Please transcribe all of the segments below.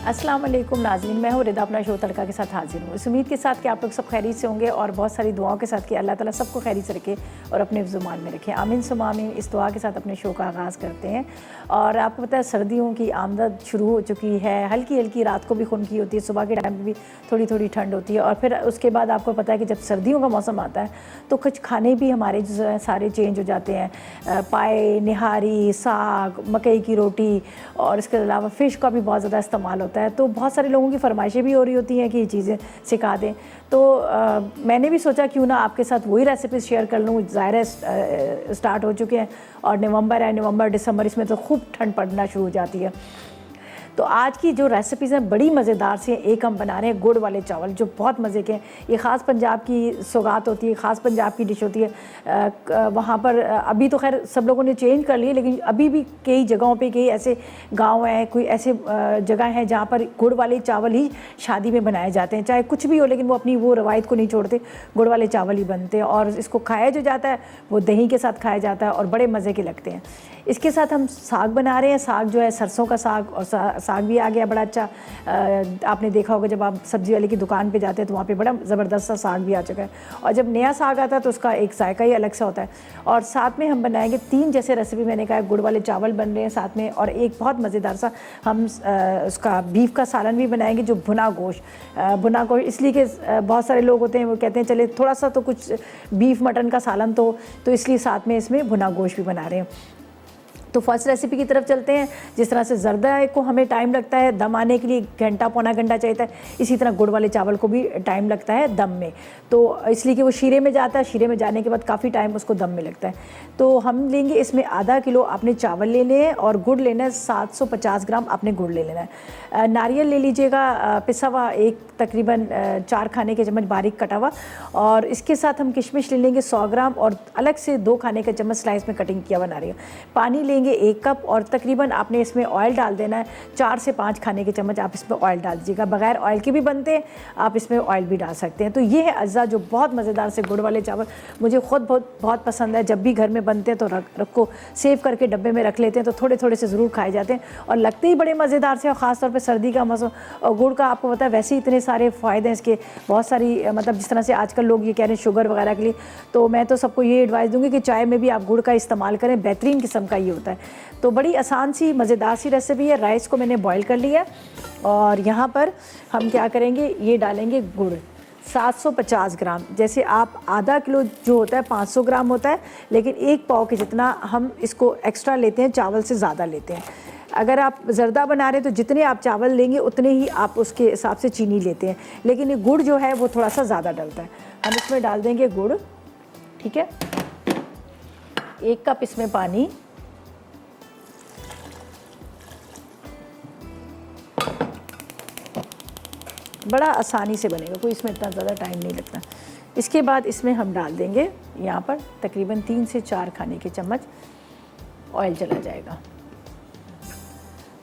अस्सलाम वालेकुम नाज़रीन, मैं हूँ रिदा अपना शो तड़का के साथ हाजिर हूँ। इस उम्मीद के साथ कि आप लोग सब खैरियत से होंगे और बहुत सारी दुआओं के साथ कि अल्लाह ताला सबको खैरियत से रखे और अपने ज़ुबान में रखे। आमीन सुम्मा आमीन। इस दुआ के साथ अपने शो का आगाज़ करते हैं। और आपको पता है सर्दियों की आमदद शुरू हो चुकी है। हल्की हल्की रात को भी खुनकी होती है, सुबह के टाइम पर भी थोड़ी थोड़ी ठंड होती है। और फिर उसके बाद आपको पता है कि जब सर्दियों का मौसम आता है तो कुछ खाने भी हमारे जो है सारे चेंज हो जाते हैं। पाए, निहारी, साग, मकई की रोटी और इसके अलावा फ़िश का भी बहुत ज़्यादा इस्तेमाल होता है। तो बहुत सारे लोगों की फरमाइशें भी हो रही होती हैं कि ये चीज़ें सिखा दें। तो मैंने भी सोचा क्यों ना आपके साथ वही रेसिपीज़ शेयर कर लूँ। ज़ाहिर है स्टार्ट हो चुके हैं और नवंबर है, नवंबर दिसंबर इसमें तो खूब ठंड पड़ना शुरू हो जाती है। तो आज की जो रेसिपीज़ हैं बड़ी मज़ेदार सी हैं। एक हम बना रहे हैं गुड़ वाले चावल जो बहुत मज़े के हैं। ये ख़ास पंजाब की सौगात होती है, ख़ास पंजाब की डिश होती है। वहाँ पर अभी तो खैर सब लोगों ने चेंज कर लिए, लेकिन अभी भी कई जगहों पे कई ऐसे गांव हैं, कोई ऐसे जगह हैं जहाँ पर गुड़ वाले चावल ही शादी में बनाए जाते हैं। चाहे कुछ भी हो, लेकिन वो अपनी वो रवायत को नहीं छोड़ते, गुड़ वाले चावल ही बनते हैं। और इसको खाया जो जाता है वो दही के साथ खाया जाता है और बड़े मज़े के लगते हैं। इसके साथ हम साग बना रहे हैं। साग जो है सरसों का साग, और साग भी आ गया बड़ा अच्छा। आपने देखा होगा जब आप सब्ज़ी वाले की दुकान पे जाते हैं तो वहाँ पे बड़ा ज़बरदस्त सा साग भी आ चुका है। और जब नया साग आता है तो उसका एक जायका ही अलग सा होता है। और साथ में हम बनाएंगे 3 जैसे रेसिपी मैंने कहा, गुड़ वाले चावल बन रहे हैं साथ में, और एक बहुत मज़ेदार सा हम उसका बीफ का सालन भी बनाएंगे जो भुना गोश्त इसलिए कि बहुत सारे लोग होते हैं वो कहते हैं चले थोड़ा सा तो कुछ बीफ मटन का सालन तो इसलिए साथ में इसमें भुना गोश्त भी बना रहे हैं। तो फर्स्ट रेसिपी की तरफ चलते हैं। जिस तरह से ज़र्दा को हमें टाइम लगता है दम आने के लिए, घंटा पौना घंटा चाहिए था, इसी तरह गुड़ वाले चावल को भी टाइम लगता है दम में। तो इसलिए कि वो शीरे में जाता है, शीरे में जाने के बाद काफ़ी टाइम उसको दम में लगता है। तो हम लेंगे इसमें आधा किलो आपने चावल लेने हैं और गुड़ लेना है 750 ग्राम आपने गुड़ ले लेना है। नारियल ले लीजिएगा पिसा हुआ, एक तकरीबन 4 खाने के चम्मच बारीक कटा हुआ। और इसके साथ हम किशमिश ले लेंगे 100 ग्राम और अलग से 2 खाने के चम्मच स्लाइस में कटिंग किया हुआ नारियल। पानी लेंगे 1 कप और तकरीबन आपने इसमें ऑयल डाल देना है 4 से 5 खाने के चम्मच आप इसमें ऑयल डाल दीजिएगा। बगैर ऑयल के भी बनते हैं, आप इसमें ऑयल भी डाल सकते हैं। तो ये है अज्जा जो बहुत मज़ेदार से गुड़ वाले चावल मुझे ख़ुद बहुत पसंद है। जब भी घर में बनते हैं तो रखो सेव करके डब्बे में रख लेते हैं, तो थोड़े थोड़े से ज़रूर खाए जाते हैं और लगते ही बड़े मज़ेदार से। और ख़ास तौर पर सर्दी का मौसम, और गुड़ का आपको पता है वैसे ही इतने सारे फ़ायदे हैं इसके, बहुत सारी मतलब जिस तरह से आजकल लोग ये कह रहे हैं शुगर वगैरह के लिए, तो मैं तो सबको ये एडवाइस दूँगी कि चाय में भी आप गुड़ का इस्तेमाल करें, बेहतरीन किस्म का ये होता है। तो बड़ी आसान सी मज़ेदार सी रेसिपी है। राइस को मैंने बॉईल कर लिया और यहाँ पर हम क्या करेंगे, ये डालेंगे गुड़ 750 ग्राम। जैसे आप आधा किलो जो होता है 500 ग्राम होता है, लेकिन 1 पाव के जितना हम इसको एक्स्ट्रा लेते हैं, चावल से ज़्यादा लेते हैं। अगर आप ज़र्दा बना रहे हैं तो जितने आप चावल लेंगे उतने ही आप उसके हिसाब से चीनी लेते हैं, लेकिन ये गुड़ जो है वो थोड़ा सा ज़्यादा डलता है। हम इसमें डाल देंगे गुड़, ठीक है, 1 कप इसमें पानी, बड़ा आसानी से बनेगा, कोई इसमें इतना ज़्यादा टाइम नहीं लगता। इसके बाद इसमें हम डाल देंगे यहाँ पर तकरीबन 3 से 4 खाने के चम्मच ऑयल चला जाएगा।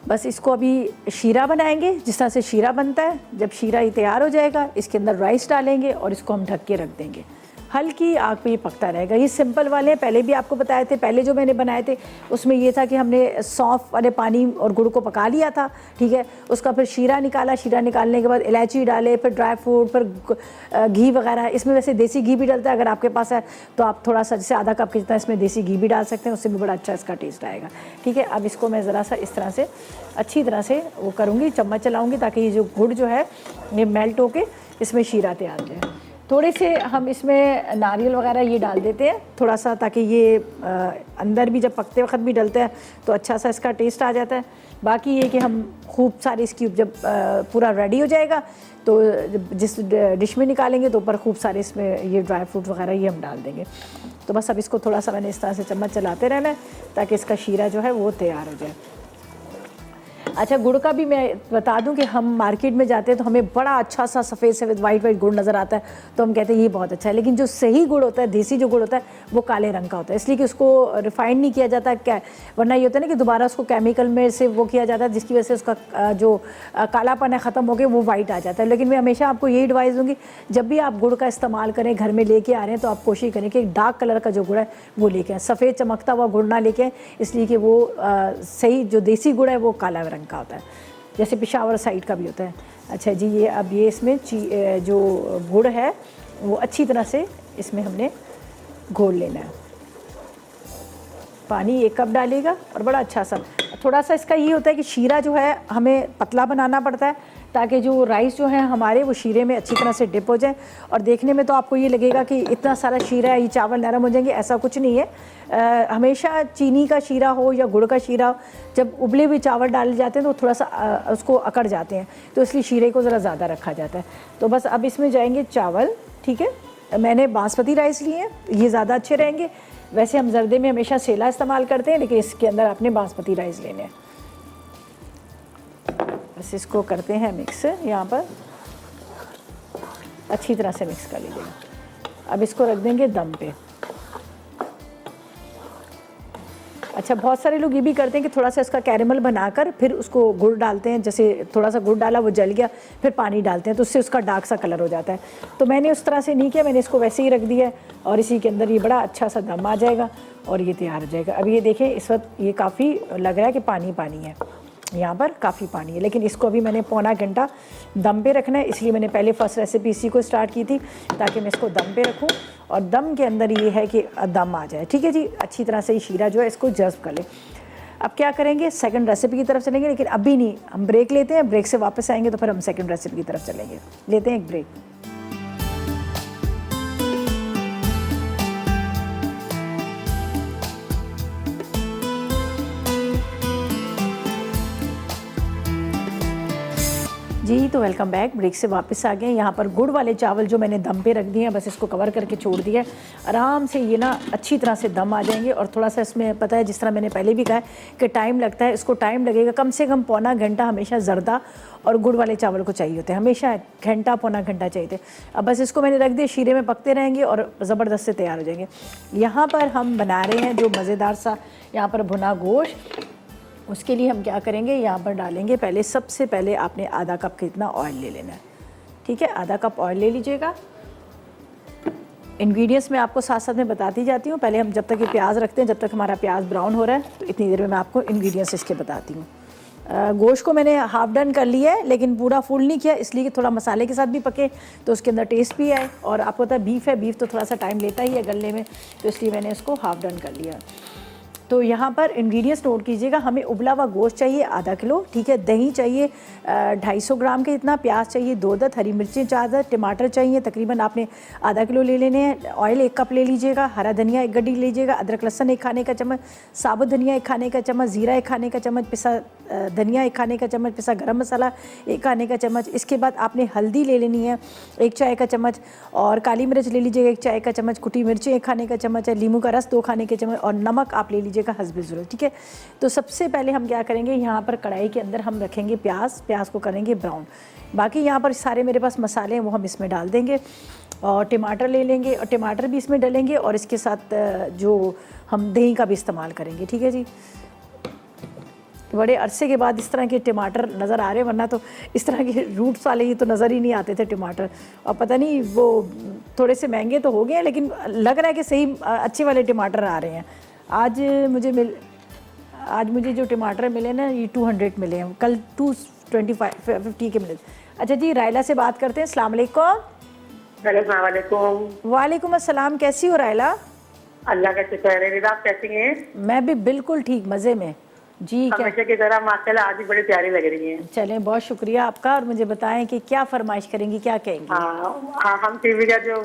बस इसको अभी शीरा बनाएंगे जिस तरह से शीरा बनता है। जब शीरा ही तैयार हो जाएगा इसके अंदर राइस डालेंगे और इसको हम ढक के रख देंगे। हल्की आग पे ये पकता रहेगा। ये सिंपल वाले हैं, पहले भी आपको बताए थे। पहले जो मैंने बनाए थे उसमें ये था कि हमने सौंफ वाले पानी और गुड़ को पका लिया था, ठीक है। उसका फिर शीरा निकाला, शीरा निकालने के बाद इलायची डाले, फिर ड्राई फ्रूट, फिर घी वगैरह। इसमें वैसे देसी घी भी डलता है, अगर आपके पास है तो आप थोड़ा सा जैसे आधा कप के जितना इसमें देसी घी भी डाल सकते हैं, उससे भी बड़ा अच्छा इसका टेस्ट आएगा, ठीक है। अब इसको मैं ज़रा सा इस तरह से अच्छी तरह से वो करूँगी, चम्मच चलाऊँगी ताकि ये जो गुड़ जो है ये मेल्ट होके इसमें शीरा तैयार हो जाए। थोड़े से हम इसमें नारियल वगैरह ये डाल देते हैं थोड़ा सा, ताकि ये अंदर भी जब पकते वक्त भी डलता है तो अच्छा सा इसका टेस्ट आ जाता है। बाकी ये कि हम खूब सारी इसकी जब पूरा रेडी हो जाएगा तो जिस डिश में निकालेंगे तो ऊपर खूब सारे इसमें ये ड्राई फ्रूट वगैरह ये हम डाल देंगे। तो बस अब इसको थोड़ा सा मैंने इस तरह से चम्मच चलाते रहना है ताकि इसका शीरा जो है वो तैयार हो जाए। अच्छा, गुड़ का भी मैं बता दूं कि हम मार्केट में जाते हैं तो हमें बड़ा अच्छा सा सफ़ेद वाइट गुड़ नज़र आता है, तो हम कहते हैं ये बहुत अच्छा है। लेकिन जो सही गुड़ होता है, देसी जो गुड़ होता है, वो काले रंग का होता है, इसलिए कि उसको रिफाइंड नहीं किया जाता क्या, वरना ये होता है ना कि दोबारा उसको केमिकल में से वो किया जाता है, जिसकी वजह से उसका जो कालापन है ख़त्म हो गया, वो वाइट आ जाता है। लेकिन मैं हमेशा आपको यही एडवाइस दूँगी, जब भी आप गुड़ का इस्तेमाल करें, घर में लेके आ रहे हैं, तो आप कोशिश करें कि डार्क कलर का जो गुड़ है वो लेके आएँ, सफ़ेद चमकता हुआ गुड़ ना लेके आएँ, इसलिए कि वो सही जो देसी गुड़ है वो काला रंग का होता है। जैसे पेशावर साइड का भी होता है। अच्छा जी, ये अब ये इसमें जो गुड़ है वो अच्छी तरह से इसमें हमने घोल लेना है। पानी 1 कप डालिएगा और बड़ा अच्छा सा, थोड़ा सा इसका ये होता है कि शीरा जो है हमें पतला बनाना पड़ता है ताकि जो राइस जो है हमारे वो शीरे में अच्छी तरह से डिप हो जाए। और देखने में तो आपको ये लगेगा कि इतना सारा शीरा है, ये चावल नरम हो जाएंगे, ऐसा कुछ नहीं है। हमेशा चीनी का शीरा हो या गुड़ का शीरा हो, जब उबले हुए चावल डाले जाते हैं तो थोड़ा सा उसको अकड़ जाते हैं, तो इसलिए शीरे को ज़रा ज़्यादा रखा जाता है। तो बस अब इसमें जाएंगे चावल, ठीक है। मैंने बासमती राइस लिए हैं, ये ज़्यादा अच्छे रहेंगे। वैसे हम जर्दे में हमेशा सेला इस्तेमाल करते हैं, लेकिन इसके अंदर आपने बासमती राइस लेने हैं। बस इसको करते हैं मिक्स, यहाँ पर अच्छी तरह से मिक्स कर लीजिएगा। अब इसको रख देंगे दम पे। अच्छा, बहुत सारे लोग ये भी करते हैं कि थोड़ा सा इसका कैरेमल बनाकर फिर उसको गुड़ डालते हैं, जैसे थोड़ा सा गुड़ डाला, वो जल गया, फिर पानी डालते हैं तो उससे उसका डार्क सा कलर हो जाता है। तो मैंने उस तरह से नहीं किया, मैंने इसको वैसे ही रख दिया है और इसी के अंदर ये बड़ा अच्छा सा दम आ जाएगा और ये तैयार हो जाएगा। अब ये देखें, इस वक्त ये काफ़ी लग रहा है कि पानी पानी है, यहाँ पर काफ़ी पानी है, लेकिन इसको अभी मैंने पौना घंटा दम पे रखना है, इसलिए मैंने पहले फर्स्ट रेसिपी इसी को स्टार्ट की थी ताकि मैं इसको दम पे रखूँ और दम के अंदर ये है कि दम आ जाए। ठीक है जी, अच्छी तरह से ये शीरा जो है इसको जज्ब कर ले। अब क्या करेंगे, सेकंड रेसिपी की तरफ चलेंगे, लेकिन अभी नहीं, हम ब्रेक लेते हैं, ब्रेक से वापस आएंगे तो फिर हम सेकंड रेसिपी की तरफ चलेंगे। लेते हैं एक ब्रेक। जी, तो वेलकम बैक। ब्रेक से वापस आ गए। यहाँ पर गुड़ वाले चावल जो मैंने दम पे रख दिए हैं, बस इसको कवर करके छोड़ दिया है। आराम से ये ना अच्छी तरह से दम आ जाएंगे। और थोड़ा सा इसमें पता है, जिस तरह मैंने पहले भी कहा है कि टाइम लगता है, इसको टाइम लगेगा कम से कम पौना घंटा। हमेशा जर्दा और गुड़ वाले चावल को चाहिए होते हैं, हमेशा घंटा पौना घंटा चाहिए थे। अब बस इसको मैंने रख दिया, शीरे में पकते रहेंगे और ज़बरदस्त से तैयार हो जाएंगे। यहाँ पर हम बना रहे हैं जो मज़ेदार सा यहाँ पर भुना गोश्त। उसके लिए हम क्या करेंगे, यहाँ पर डालेंगे पहले, सबसे पहले आपने आधा कप का इतना ऑयल ले लेना है। ठीक है, आधा कप ऑयल ले लीजिएगा। इंग्रेडिएंट्स मैं आपको साथ साथ में बताती जाती हूँ। पहले हम जब तक ये प्याज रखते हैं, जब तक हमारा प्याज ब्राउन हो रहा है, तो इतनी देर में मैं आपको इंग्रेडिएंट्स इसके बताती हूँ। गोश्त को मैंने हाफ डन कर लिया है, लेकिन पूरा फुल नहीं किया, इसलिए कि थोड़ा मसाले के साथ भी पके तो उसके अंदर टेस्ट भी आए। और आपको पता है बीफ है, बीफ तो थोड़ा सा टाइम लेता ही है गलने में, तो इसलिए मैंने इसको हाफ डन कर लिया। तो यहाँ पर इंग्रेडिएंट्स नोट कीजिएगा। हमें उबला हुआ गोश्त चाहिए आधा किलो, ठीक है। दही चाहिए 250 ग्राम के इतना, प्याज चाहिए 2 अदद, हरी मिर्चें 4 अदद, टमाटर चाहिए तकरीबन आपने आधा किलो ले लेने हैं। ऑयल 1 कप ले लीजिएगा, हरा धनिया 1 गड्डी लीजिएगा, अदरक लहसुन 1 खाने का चम्मच, साबुत धनिया 1 खाने का चम्मच, ज़ीरा 1 खाने का चम्मच, पिसा धनिया 1 खाने का चम्मच, पिसा गरम मसाला 1 खाने का चम्मच। इसके बाद आपने हल्दी ले लेनी है 1 चाय का चम्मच, और काली मिर्च ले लीजिएगा 1 चाय का चम्मच, कुटी मिर्चें 1 खाने का चम्मच है, लीमू का रस 2 खाने के चम्मच, और नमक आप ले लीजिएगा हस्बे ज़रूरत। ठीक है, तो सबसे पहले हम क्या करेंगे, यहाँ पर कढ़ाई के अंदर हम रखेंगे प्याज को करेंगे ब्राउन। बाकी यहाँ पर सारे मेरे पास मसाले हैं वो हम इसमें डाल देंगे, और टमाटर ले लेंगे और टमाटर भी इसमें डालेंगे, और इसके साथ जो हम दही का भी इस्तेमाल करेंगे। ठीक है जी, बड़े अरसे के बाद इस तरह के टमाटर नज़र आ रहे हैं, वरना तो इस तरह के रूट्स वाले ही तो नज़र ही नहीं आते थे टमाटर। और पता नहीं वो थोड़े से महंगे तो हो गए हैं, लेकिन लग रहा है कि सही अच्छे वाले टमाटर आ रहे हैं। आज मुझे जो टमाटर मिले ना, ये 200 मिले हैं, कल 225-50 के मिले। अच्छा जी, रायला से बात करते हैं। अस्सलाम वालेकुम। वालेकुम अस्सलाम। कैसी हो रायला? अल्लाह का शुक्र है। रिदा, आप कैसी हैं? मैं भी बिल्कुल ठीक, मज़े में जी। हमेशा की तरह माशाल्लाह आज भी बड़ी प्यारी लग रही हैं। चलें, बहुत शुक्रिया आपका। और मुझे बताएं कि क्या फरमाइश करेंगी, क्या कहेंगी? हाँ, हम टीवी का जो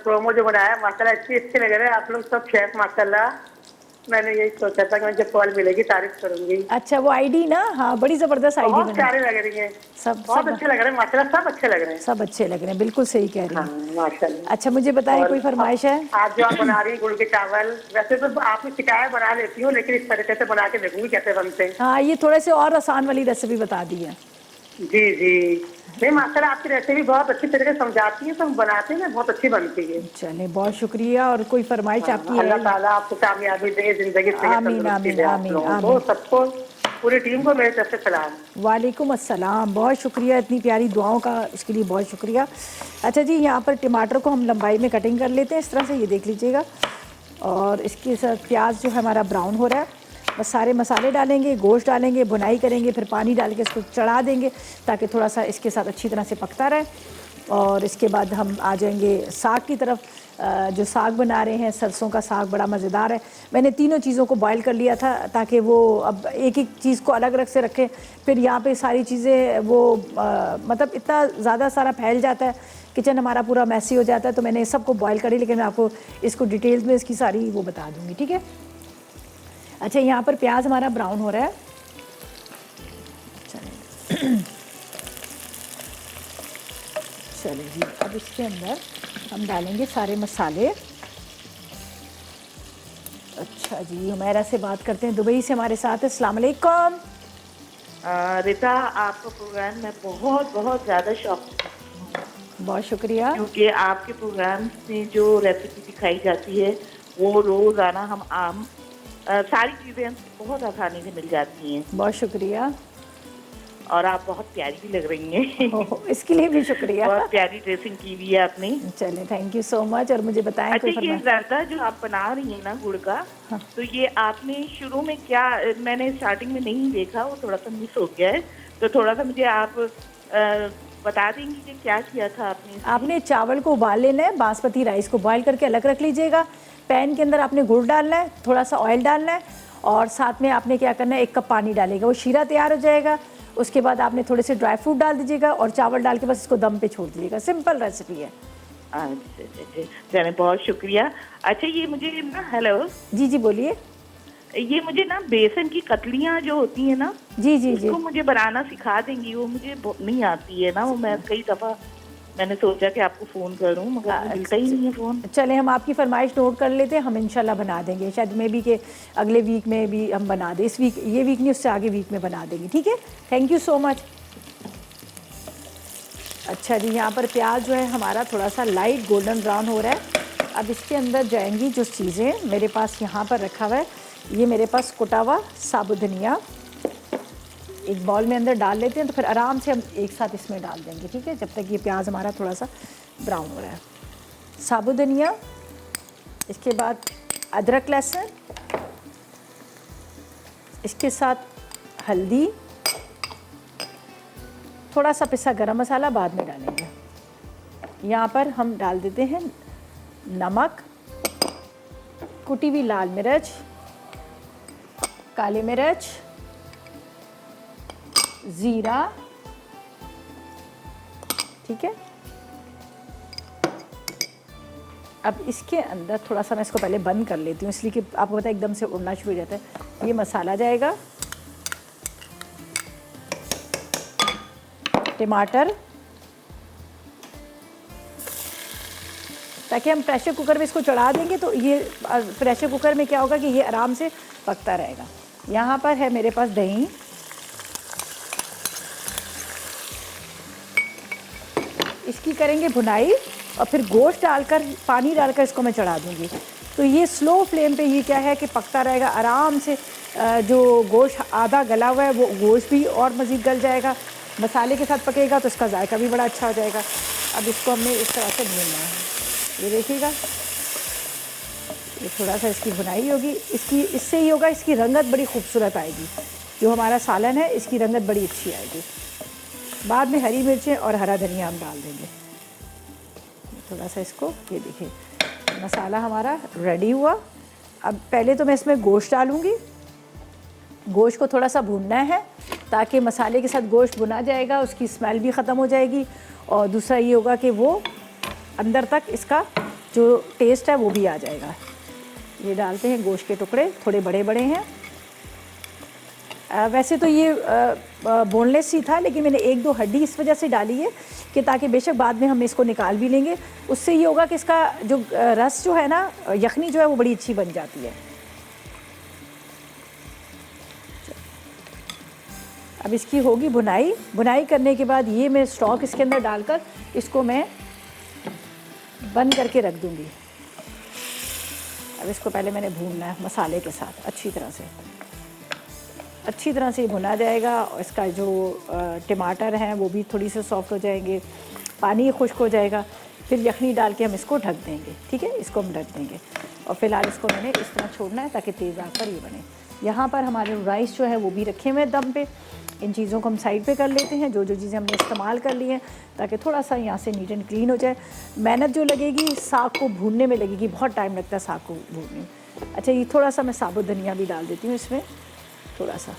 प्रोमो जो बनाया माशाल्लाह अच्छे लग रहे हैं आप लोग सब शेफ माशाल्लाह। मैंने यही सोचा था कि मुझे कॉल मिलेगी, तारीफ करूंगी। अच्छा, वो आईडी ना, हाँ बड़ी जबरदस्त आईडी बहुत प्यारी लग रही है, सब बहुत अच्छे लग रहे हैं माशाल्लाह, सब अच्छे लग रहे हैं, सब अच्छे लग रहे हैं, बिल्कुल सही कह रही हैं माशाल्लाह। अच्छा, मुझे बताएं कोई फरमाइश है? आज जो आप बना रही हैं गुड़ के चावल, वैसे तो आपने शिकायत बना लेती हूँ, लेकिन इस तरीके से बना के देखूंगी कैसे बनते हैं। हाँ, ये थोड़े से और आसान वाली रेसिपी बता दी है। जी जी, नहीं माशाल्लाह आपकी रेसिपी बहुत अच्छी तरीके से समझाती है, तो हम बनाते हैं, बहुत अच्छी बनती है। चले, बहुत शुक्रिया। और कोई फरमाइश आपकी है? अल्लाह ताला आपको कामयाबी दे, जिंदगी से आमीन आमीन आमीन आमीन। सबको, पूरी टीम को मेरी तरफ से सलाम। वालेकुम अस्सलाम, बहुत शुक्रिया इतनी प्यारी दुआओं का, इसके लिए बहुत शुक्रिया। अच्छा जी, यहाँ पर टमाटर को हम लंबाई में कटिंग कर लेते हैं इस तरह से, ये देख लीजिएगा। और इसके साथ प्याज जो है हमारा ब्राउन हो रहा है, बस सारे मसाले डालेंगे, गोश्त डालेंगे, भुनाई करेंगे, फिर पानी डाल के इसको चढ़ा देंगे ताकि थोड़ा सा इसके साथ अच्छी तरह से पकता रहे। और इसके बाद हम आ जाएंगे साग की तरफ। जो साग बना रहे हैं, सरसों का साग बड़ा मज़ेदार है। मैंने तीनों चीज़ों को बॉईल कर लिया था ताकि वो अब एक एक चीज़ को अलग अलग से रखें। फिर यहाँ पे सारी चीज़ें वो मतलब इतना ज़्यादा सारा फैल जाता है, किचन हमारा पूरा मैसी हो जाता है, तो मैंने सबको बॉईल करी। लेकिन मैं आपको इसको डिटेल्स में इसकी सारी वो बता दूँगी, ठीक है। अच्छा, यहाँ पर प्याज हमारा ब्राउन हो रहा है। चलिए जी, अब इसके अंदर हम डालेंगे सारे मसाले। अच्छा जी, हुमैरा से बात करते हैं, दुबई से हमारे साथ है। अस्सलाम वालेकुम। रिता, आपका प्रोग्राम मैं बहुत बहुत ज़्यादा शौक, बहुत शुक्रिया। क्योंकि आपके प्रोग्राम में जो रेसिपी दिखाई जाती है वो रोज़ाना हम आम सारी चीज़ें हमको बहुत आसानी से मिल जाती हैं। बहुत शुक्रिया। और आप बहुत प्यारी भी लग रही हैं। ओहो, इसके लिए भी शुक्रिया। बहुत प्यारी ड्रेसिंग की हुई है आपने। चलिए, थैंक यू सो मच। और मुझे बताएं अच्छा, कोई ये जर्दा जो आप बना रही हैं ना गुड़ का, हाँ। तो ये आपने शुरू में क्या, मैंने स्टार्टिंग में नहीं देखा, वो थोड़ा सा मिस हो गया है, तो थोड़ा सा मुझे आप बता देंगी कि क्या किया था आपने इसमें? आपने चावल को उबाल लेना है, बासमती राइस को बॉईल करके अलग रख लीजिएगा। पैन के अंदर आपने गुड़ डालना है, थोड़ा सा ऑयल डालना है, और साथ में आपने क्या करना है, 1 कप पानी डालेगा, वो शीरा तैयार हो जाएगा। उसके बाद आपने थोड़े से ड्राई फ्रूट डाल दीजिएगा और चावल डाल के बस इसको दम पे छोड़ दीजिएगा। सिंपल रेसिपी है। अच्छा, चलिए, बहुत शुक्रिया। अच्छा, ये मुझे ना, हेलो जी जी, बोलिए। ये मुझे ना बेसन की कतलियाँ जो होती हैं ना, जी जी जी, उसको मुझे बनाना सिखा देंगी? वो मुझे नहीं आती है ना, वो मैं कई दफ़ा मैंने सोचा कि आपको फ़ोन करूं, मगर मिलता ही नहीं है फ़ोन। चले, हम आपकी फरमाइश नोट कर लेते हैं, हम इंशाल्लाह बना देंगे। शायद मे भी कि अगले वीक में भी हम बना दें। इस वीक, ये वीक नहीं, उससे आगे वीक में बना देंगे, ठीक है। Thank you so much. अच्छा जी, यहाँ पर प्याज जो है हमारा थोड़ा सा लाइट गोल्डन ब्राउन हो रहा है। अब इसके अंदर जाएंगी जो चीज़ें मेरे पास यहाँ पर रखा हुआ है। ये मेरे पास कुटा हुआ साबुत धनिया एक बॉल में अंदर डाल लेते हैं, तो फिर आराम से हम एक साथ इसमें डाल देंगे, ठीक है, जब तक ये प्याज हमारा थोड़ा सा ब्राउन हो रहा है। साबुत धनिया, इसके बाद अदरक लहसुन, इसके साथ हल्दी, थोड़ा सा पिसा गरम मसाला बाद में डालेंगे। यहाँ पर हम डाल देते हैं नमक, कुटी हुई लाल मिर्च, काली मिर्च, ज़ीरा, ठीक है। अब इसके अंदर थोड़ा सा मैं इसको पहले बंद कर लेती हूँ, इसलिए कि आपको पता है एकदम से उड़ना शुरू हो जाता है। ये मसाला जाएगा, टमाटर, ताकि हम प्रेशर कुकर में इसको चढ़ा देंगे तो ये प्रेशर कुकर में क्या होगा कि ये आराम से पकता रहेगा। यहाँ पर है मेरे पास दही, इसकी करेंगे भुनाई, और फिर गोश्त डालकर, पानी डालकर इसको मैं चढ़ा दूँगी। तो ये स्लो फ्लेम पे ये क्या है कि पकता रहेगा आराम से। जो गोश्त आधा गला हुआ है वो गोश्त भी और मज़ीद गल जाएगा, मसाले के साथ पकेगा तो इसका जायका भी बड़ा अच्छा हो जाएगा। अब इसको हमने इस तरह से भूनना है, ये देखिएगा, ये थोड़ा सा इसकी भुनाई होगी। इसकी इससे ही होगा, इसकी रंगत बड़ी खूबसूरत आएगी। जो हमारा सालन है इसकी रंगत बड़ी अच्छी आएगी। बाद में हरी मिर्चें और हरा धनिया हम डाल देंगे। थोड़ा सा इसको, ये देखिए मसाला हमारा रेडी हुआ। अब पहले तो मैं इसमें गोश्त डालूँगी। गोश्त को थोड़ा सा भूनना है ताकि मसाले के साथ गोश्त भुना जाएगा, उसकी स्मेल भी ख़त्म हो जाएगी, और दूसरा ये होगा कि वो अंदर तक इसका जो टेस्ट है वो भी आ जाएगा। ये डालते हैं गोश्त के टुकड़े, थोड़े बड़े बड़े हैं। वैसे तो ये बोनलेस ही था, लेकिन मैंने 1-2 हड्डी इस वजह से डाली है कि ताकि बेशक बाद में हम इसको निकाल भी लेंगे, उससे ये होगा कि इसका जो रस जो है ना, यखनी जो है वो बड़ी अच्छी बन जाती है। अब इसकी होगी भुनाई। भुनाई करने के बाद ये मैं स्टॉक इसके अंदर डालकर इसको मैं बंद करके रख दूँगी। अब इसको पहले मैंने भूनना है मसाले के साथ अच्छी तरह से भुना जाएगा, और इसका जो टमाटर हैं वो भी थोड़ी से सॉफ्ट हो जाएंगे, पानी खुश्क हो जाएगा, फिर यखनी डाल के हम इसको ढक देंगे, ठीक है। इसको हम ढक देंगे और फिलहाल इसको मैंने इस तरह छोड़ना है ताकि तेज़ आंच पर ये बने। यहाँ पर हमारे राइस जो है वो भी रखे हुए हैं दम पे। इन चीज़ों को हम साइड पे कर लेते हैं, जो जो चीज़ें हमने इस्तेमाल कर ली हैं, ताकि थोड़ा सा यहाँ से नीट एंड क्लीन हो जाए। मेहनत जो लगेगी साग को भूनने में लगेगी, बहुत टाइम लगता है साग को भूनने में। अच्छा, ये थोड़ा सा मैं साबुत धनिया भी डाल देती हूँ इसमें, थोड़ा सा।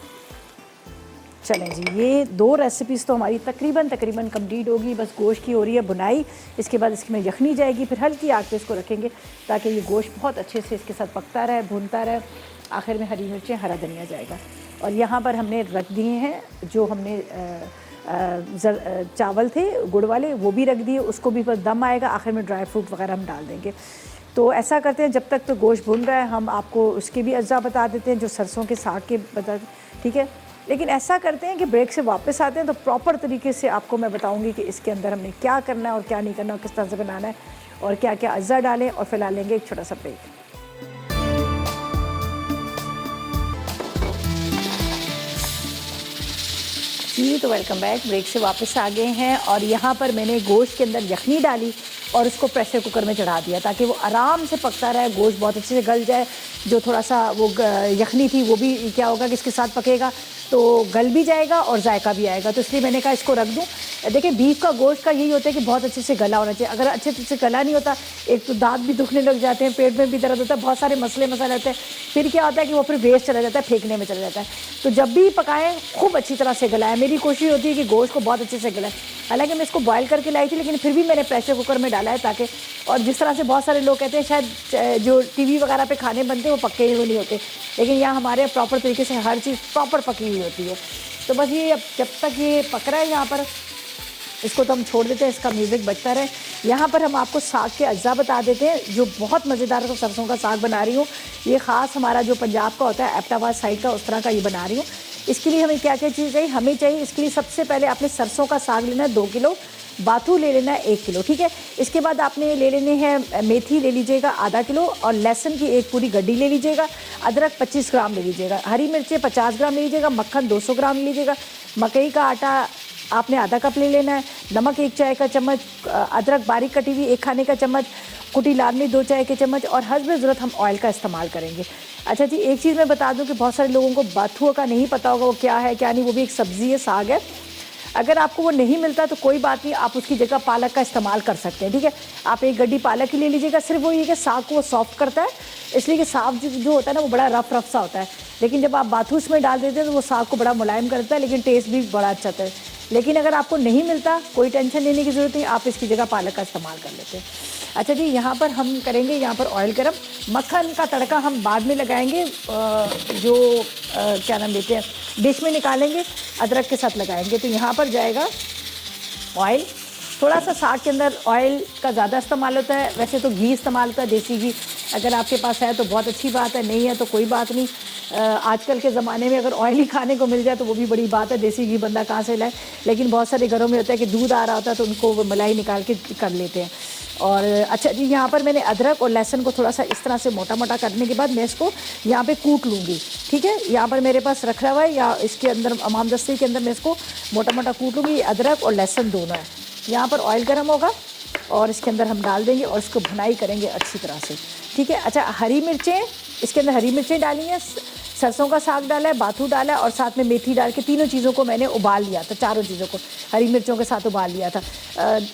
चलें जी, ये 2 रेसिपीज़ तो हमारी तकरीबन कंप्लीट होगी। बस गोश्त की हो रही है बुनाई, इसके बाद इसमें यखनी जाएगी, फिर हल्की आग पे इसको रखेंगे ताकि ये गोश्त बहुत अच्छे से इसके साथ पकता रहे, भूनता रहे। आखिर में हरी मिर्चें, हरा धनिया जाएगा। और यहाँ पर हमने रख दिए हैं जो हमने चावल थे गुड़ वाले, वो भी रख दिए, उसको भी बस दम आएगा, आखिर में ड्राई फ्रूट वगैरह हम डाल देंगे। तो ऐसा करते हैं, जब तक तो गोश्त भुन रहा है हम आपको उसके भी अज्जा बता देते हैं, जो सरसों के साग के बता, ठीक है। लेकिन ऐसा करते हैं कि ब्रेक से वापस आते हैं तो प्रॉपर तरीके से आपको मैं बताऊंगी कि इसके अंदर हमने क्या करना है और क्या नहीं करना, और किस तरह से बनाना है और क्या क्या अज्जा डालें। और फिलहाल लेंगे एक छोटा सा ब्रेक। जी, तो वेलकम बैक। ब्रेक से वापस आ गए हैं और यहाँ पर मैंने गोश्त के अंदर यखनी डाली और उसको प्रेशर कुकर में चढ़ा दिया ताकि वो आराम से पकता रहे, गोश्त बहुत अच्छे से गल जाए। जो थोड़ा सा वो यखनी थी वो भी क्या होगा कि इसके साथ पकेगा तो गल भी जाएगा और जायका भी आएगा। तो इसलिए मैंने कहा इसको रख दूँ। देखिए, बीफ का गोश्त का यही होता है कि बहुत अच्छे से गला होना चाहिए। अगर अच्छे से गला नहीं होता, एक तो दांत भी दुखने लग जाते हैं, पेट में भी दर्द होता है, बहुत सारे मसले होते हैं। फिर क्या होता है कि वो फिर वेस्ट चला जाता है, फेंकने में चला जाता है। तो जब भी पकाएं खूब अच्छी तरह से गलाएं। मेरी कोशिश होती है कि गोश्त को बहुत अच्छे से गलाएं। हालांकि मैं इसको बॉयल करके लाई थी, लेकिन फिर भी मैंने प्रेशर कुकर में डाला है ताकि, और जिस तरह से बहुत सारे लोग कहते हैं शायद जो टीवी वगैरह पे खाने बनते हैं वो पके हुए नहीं होते, लेकिन यहाँ हमारे प्रॉपर तरीके से हर चीज़ प्रॉपर पकी हुई होती है। तो बस ये अब जब तक ये पक रहा है यहाँ पर, इसको तो हम छोड़ देते हैं, इसका म्यूज़िक बजता रहे। यहाँ पर हम आपको साग के अज्जा बता देते हैं, जो बहुत मज़ेदार तो सरसों का साग बना रही हूँ। ये ख़ास हमारा जो पंजाब का होता है, एबटाबाद साइड का, उस तरह का ये बना रही हूँ। इसके लिए हमें क्या क्या चीज़ चाहिए? हमें चाहिए इसके लिए सबसे पहले आपने सरसों का साग लेना है 2 किलो, बाथू ले लेना है 1 किलो, ठीक है। इसके बाद आपने ले लेने हैं मेथी ले लीजिएगा आधा किलो, और लहसुन की एक पूरी गड्डी ले लीजिएगा, अदरक 25 ग्राम ले लीजिएगा, हरी मिर्चें 50 ग्राम ले लीजिएगा, मक्खन 200 ग्राम ले लीजिएगा, मकई का आटा आपने आधा कप ले लेना है, नमक 1 चाय का चम्मच, अदरक बारीक कटी हुई 1 खाने का चम्मच, कुटी लाल मिर्च 2 चाय के चम्मच, और हस्ब ज़रूरत हम ऑयल का इस्तेमाल करेंगे। अच्छा जी, एक चीज़ मैं बता दूं कि बहुत सारे लोगों को बाथुआ का नहीं पता होगा वो क्या है क्या नहीं। वो भी एक सब्ज़ी है, साग है। अगर आपको वो नहीं मिलता तो कोई बात नहीं, आप उसकी जगह पालक का इस्तेमाल कर सकते हैं, ठीक है। आप 1 गड्डी पालक ही ले लीजिएगा। सिर्फ वो ये कि साग को वो सॉफ्ट करता है, इसलिए कि साग जो होता है ना वो बड़ा रफ रफ सा होता है, लेकिन जब आप बाथूस में डाल देते हैं तो वो साग को बड़ा मुलायम करता है, लेकिन टेस्ट भी बड़ा अच्छा आता है। लेकिन अगर आपको नहीं मिलता, कोई टेंशन लेने की ज़रूरत नहीं, आप इसकी जगह पालक का इस्तेमाल कर लेते हैं। अच्छा जी, यहाँ पर हम करेंगे यहाँ पर ऑयल गरम। मक्खन का तड़का हम बाद में लगाएंगे, क्या नाम लेते हैं, डिश में निकालेंगे, अदरक के साथ लगाएंगे। तो यहाँ पर जाएगा ऑयल। थोड़ा सा साग के अंदर ऑयल का ज़्यादा इस्तेमाल होता है, वैसे तो घी इस्तेमाल होता है, देसी घी। अगर आपके पास है तो बहुत अच्छी बात है, नहीं है तो कोई बात नहीं। आजकल के ज़माने में अगर ऑयल ही खाने को मिल जाए तो वो भी बड़ी बात है, देसी घी बंदा कहाँ से लाए। लेकिन बहुत सारे घरों में होता है कि दूध आ रहा होता है तो उनको वो मलाई निकाल के कर लेते हैं। और अच्छा जी, यहाँ पर मैंने अदरक और लहसुन को थोड़ा सा इस तरह से मोटा मोटा करने के बाद मैं इसको यहाँ पे कूट लूँगी, ठीक है। यहाँ पर मेरे पास रखा हुआ है, या इसके अंदर अमामदस्ती के अंदर मैं इसको मोटा मोटा कूट लूँगी। अदरक और लहसुन दोनों है। यहाँ पर ऑयल गर्म होगा और इसके अंदर हम डाल देंगे और इसको भुनाई करेंगे अच्छी तरह से, ठीक है। अच्छा, हरी मिर्चें, इसके अंदर हरी मिर्चें डाली हैं, सरसों का साग डाला है, बाथू डाला है, और साथ में मेथी डाल के तीनों चीज़ों को मैंने उबाल लिया था, चारों चीज़ों को हरी मिर्चों के साथ उबाल लिया था।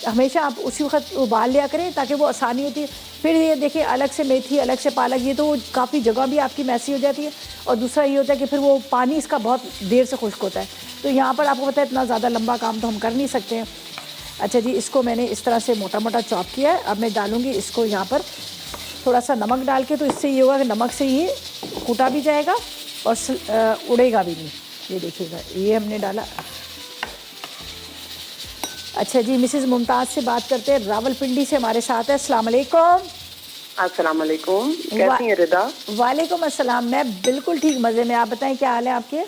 हमेशा आप उसी वक्त उबाल लिया करें ताकि वो आसानी होती है। फिर ये देखिए, अलग से मेथी, अलग से पालक, ये तो काफ़ी जगह भी आपकी मैसी हो जाती है। और दूसरा ये होता है कि फिर वो पानी इसका बहुत देर से खुश्क होता है। तो यहाँ पर आपको पता है इतना ज़्यादा लंबा काम तो हम कर नहीं सकते हैं। अच्छा जी, इसको मैंने इस तरह से मोटा मोटा चॉप किया है। अब मैं डालूँगी इसको यहाँ पर थोड़ा सा नमक डाल के, तो इससे ये होगा कि नमक से ये कूटा भी जाएगा और उड़ेगा भी नहीं। ये देखिएगा, ये हमने डाला। अच्छा जी, मिसेस मुमताज़ से बात करते हैं, रावलपिंडी से हमारे साथ है। अस्सलाम वालेकुम। अस्सलाम वालेकुम, कैसी हैं रिदा? वालेकुम अस्सलाम, मैं बिल्कुल ठीक, मज़े में। आप बताएं क्या हाल है आपके?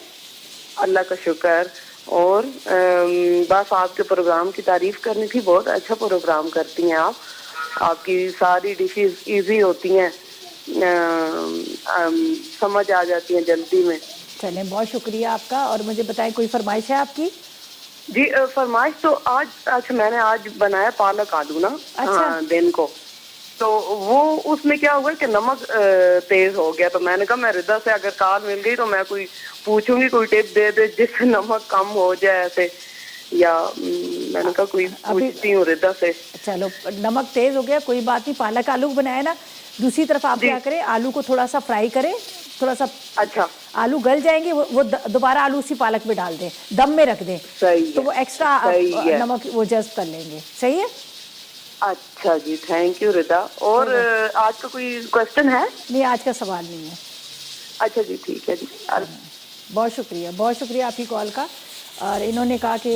अल्लाह का शुक्र। और बस आपके प्रोग्राम की तारीफ करनी थी, बहुत अच्छा प्रोग्राम करती हैं आप। आपकी सारी डिशेस इजी होती हैं, समझ आ जाती हैं जल्दी में। चलें, बहुत शुक्रिया आपका। और मुझे बताएं, कोई फरमाइश है आपकी? जी, फरमाइश तो आज, अच्छा मैंने आज बनाया पालक आलू ना। अच्छा। दिन को तो वो उसमें क्या हुआ कि नमक तेज हो गया। तो मैंने कहा मैं रिदा से अगर कॉल मिल गई तो मैं कोई पूछूंगी, कोई टिप दे दे जिससे नमक कम हो जाए ऐसे, या मैंने कहा कोई पूछती हूँ रिदा से। चलो, नमक तेज हो गया, कोई बात नहीं। पालक आलू बनाया ना, दूसरी तरफ आप क्या करें, आलू को थोड़ा सा फ्राई करें, थोड़ा सा। अच्छा। आलू गल जाएंगे, वो दोबारा आलू उसी पालक में डाल दें, दम में रख दें। सही है, तो वो एक्स्ट्रा नमक वो जज्ब कर लेंगे। सही है। अच्छा जी, थैंक यू रिदा। और आज का कोई क्वेश्चन है? नहीं, आज का सवाल नहीं है। अच्छा जी, ठीक है जी। बहुत शुक्रिया, बहुत शुक्रिया आपकी कॉल का। और इन्होंने कहा कि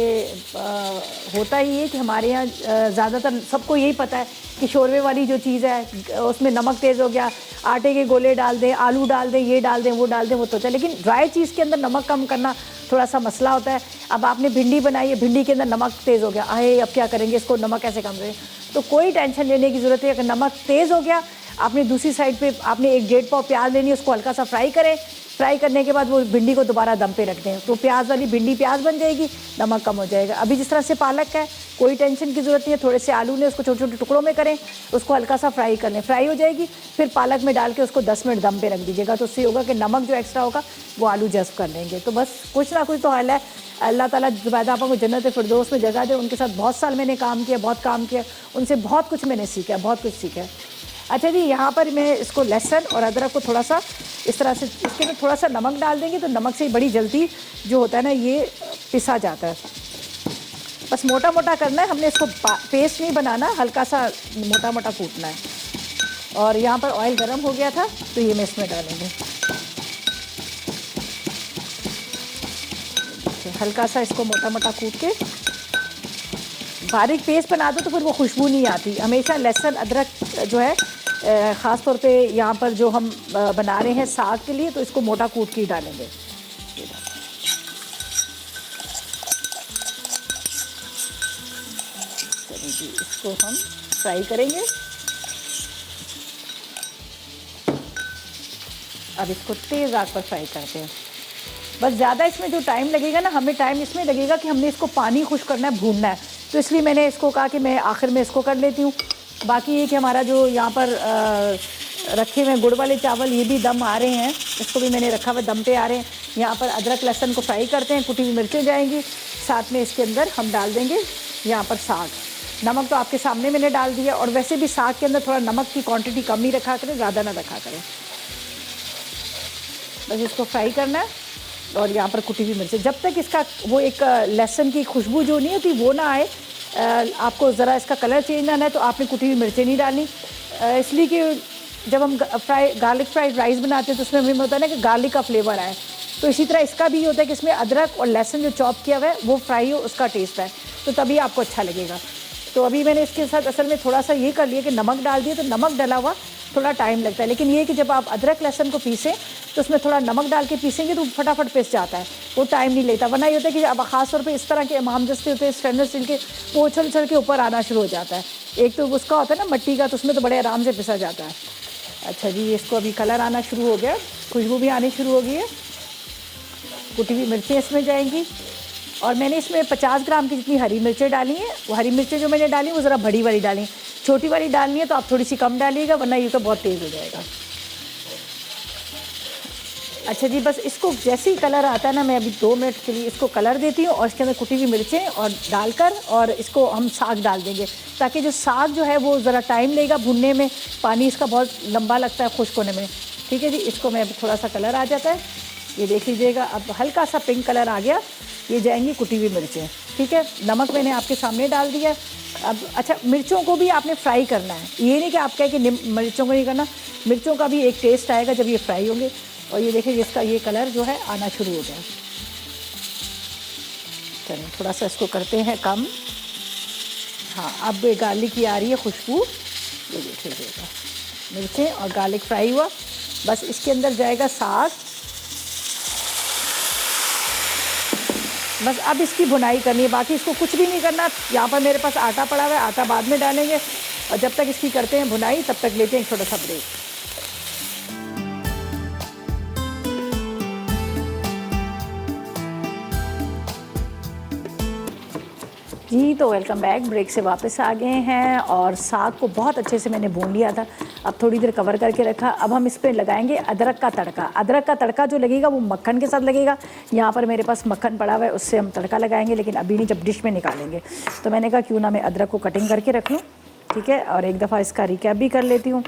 होता ही है कि हमारे यहाँ ज़्यादातर सबको यही पता है कि शोरबे वाली जो चीज़ है उसमें नमक तेज़ हो गया, आटे के गोले डाल दें, आलू डाल दें, ये डाल दें, वो डाल दें, वो तो होता है। लेकिन ड्राई चीज़ के अंदर नमक कम करना थोड़ा सा मसला होता है। अब आपने भिंडी बनाई है, भिंडी के अंदर नमक तेज़ हो गया, अरे अब क्या करेंगे, इसको नमक कैसे कम करें? तो कोई टेंशन लेने की ज़रूरत है। अगर नमक तेज़ हो गया, आपने दूसरी साइड पे आपने 1-1.5 पाव प्याज लेनी है, उसको हल्का सा फ्राई करें। फ्राई करने के बाद वो भिंडी को दोबारा दम पे रख दें, तो प्याज वाली भिंडी प्याज बन जाएगी, नमक कम हो जाएगा। अभी जिस तरह से पालक है, कोई टेंशन की ज़रूरत नहीं है। थोड़े से आलू ने उसको छोटे छोटे टुकड़ों में करें, उसको हल्का सा फ्राई कर लें, फ्राई हो जाएगी, फिर पालक में डाल के उसको 10 मिनट दम पे रख दीजिएगा। तो उससे होगा कि नमक जो एक्स्ट्रा होगा वो आलू जज्ब कर लेंगे। तो बस कुछ ना कुछ तो हल है। अल्लाह ताला ज़ुबैदा आपा को जन्नत फिरदौस में जगह दे। उनके साथ बहुत साल मैंने काम किया, बहुत काम किया, उनसे बहुत कुछ मैंने सीखा, बहुत कुछ सीखा। अच्छा जी, यहाँ पर मैं इसको लहसुन और अदरक को थोड़ा सा इस तरह से, इसके अंदर थोड़ा सा नमक डाल देंगे तो नमक से बड़ी जल्दी जो होता है ना ये पिसा जाता है। बस मोटा मोटा करना है हमने, इसको पेस्ट नहीं बनाना, हल्का सा मोटा मोटा कूटना है। और यहाँ पर ऑयल गर्म हो गया था तो ये मैं इसमें डालेंगे। हल्का सा इसको मोटा मोटा कूट के बारीक पेस्ट बना दो तो फिर वो खुशबू नहीं आती। हमेशा लहसुन अदरक जो है ख़ास तौर पे यहाँ पर जो हम बना रहे हैं साग के लिए, तो इसको मोटा कूट के ही डालेंगे। चलिए जी, इसको हम फ्राई करेंगे। अब इसको तेज़ आंच पर फ्राई करते हैं। बस ज़्यादा इसमें जो टाइम लगेगा ना, हमें टाइम इसमें लगेगा कि हमने इसको पानी खुश करना है, भूनना है। तो इसलिए मैंने इसको कहा कि मैं आखिर में इसको कर लेती हूँ। बाकी ये कि हमारा जो यहाँ पर रखे हुए गुड़ वाले चावल, ये भी दम आ रहे हैं, इसको भी मैंने रखा हुआ दम पे आ रहे हैं। यहाँ पर अदरक लहसुन को फ्राई करते हैं, कुटी हुई मिर्चें जाएंगी, साथ में इसके अंदर हम डाल देंगे यहाँ पर साग। नमक तो आपके सामने मैंने डाल दिया, और वैसे भी साग के अंदर थोड़ा नमक की क्वांटिटी कम ही रखा करें, ज़्यादा ना रखा करें। बस इसको फ्राई करना है। और यहाँ पर कुटी हुई मिर्चें, जब तक इसका वो एक लहसुन की खुशबू जो नहीं होती वो ना आए, आपको ज़रा इसका कलर चेंज ना है, तो आपने कुटी हुई मिर्चें नहीं डालनी। इसलिए कि जब हम गार्लिक फ्राइड राइस बनाते हैं तो उसमें हमें होता है ना कि गार्लिक का फ्लेवर आए, तो इसी तरह इसका भी होता है कि इसमें अदरक और लहसुन जो चॉप किया हुआ है वो फ्राई हो, उसका टेस्ट आए, तो तभी आपको अच्छा लगेगा। तो अभी मैंने इसके साथ असल में थोड़ा सा ये कर लिया कि नमक डाल दिया, तो नमक डला हुआ थोड़ा टाइम लगता है। लेकिन ये कि जब आप अदरक लहसुन को पीसें तो उसमें थोड़ा नमक डाल के पीसेंगे तो फटाफट पिस जाता है, वो टाइम नहीं लेता। वरना ये होता है कि अब ख़ास तौर पे इस तरह के इमामदस्ते होते हैं, स्टेनलेस स्टील के, वो उछल उछल के ऊपर आना शुरू हो जाता है। एक तो उसका होता है ना मट्टी का, तो उसमें तो बड़े आराम से पिसा जाता है। अच्छा जी, इसको अभी कलर आना शुरू हो गया, खुशबू भी आनी शुरू हो गई है। कुटी हुई मिर्चें इसमें जाएंगी, और मैंने इसमें 50 ग्राम की जितनी हरी मिर्चें डाली हैं। वो हरी मिर्चें जो मैंने डाली वो ज़रा बड़ी वाली डाली, छोटी वाली डालनी है तो आप थोड़ी सी कम डालिएगा, वरना ये तो बहुत तेज़ हो जाएगा। अच्छा जी, बस इसको जैसे ही कलर आता है ना, मैं अभी 2 मिनट के लिए इसको कलर देती हूँ, और इसके अंदर कुटी हुई मिर्चें और डालकर, और इसको हम साग डाल देंगे, ताकि जो साग जो है वो ज़रा टाइम लेगा भुनने में, पानी इसका बहुत लंबा लगता है खुश्क होने में। ठीक है जी, इसको मैं थोड़ा सा कलर आ जाता है, ये देख लीजिएगा, अब हल्का सा पिंक कलर आ गया। ये जाएंगी कुटी हुई मिर्चें। ठीक है, नमक मैंने आपके सामने डाल दिया। अब अच्छा, मिर्चों को भी आपने फ्राई करना है, ये नहीं कि आप कहें कि मिर्चों को नहीं करना, मिर्चों का भी एक टेस्ट आएगा जब ये फ्राई होंगे। और ये देखिए इसका ये कलर जो है आना शुरू हो गया। चलिए थोड़ा सा इसको करते हैं कम। हाँ, अब गार्लिक की आ रही है खुशबू, ये देखिएगा, मिर्चें और गार्लिक फ्राई हुआ। बस इसके अंदर जाएगा साग। बस अब इसकी भुनाई करनी है, बाकी इसको कुछ भी नहीं करना। यहाँ पर मेरे पास आटा पड़ा हुआ है, आटा बाद में डालेंगे, और जब तक इसकी करते हैं भुनाई तब तक लेते हैं एक छोटा सा ब्रेक। जी तो वेलकम बैक। ब्रेक से वापस आ गए हैं और साग को बहुत अच्छे से मैंने भून लिया था। अब थोड़ी देर कवर करके रखा। अब हम इस पर लगाएंगे अदरक का तड़का। अदरक का तड़का जो लगेगा वो मक्खन के साथ लगेगा। यहाँ पर मेरे पास मक्खन पड़ा हुआ है, उससे हम तड़का लगाएंगे, लेकिन अभी नहीं, जब डिश में निकालेंगे। तो मैंने कहा क्यों ना मैं अदरक को कटिंग करके रख लूँ, ठीक है। और एक दफ़ा इसका रिकैप भी कर लेती हूँ।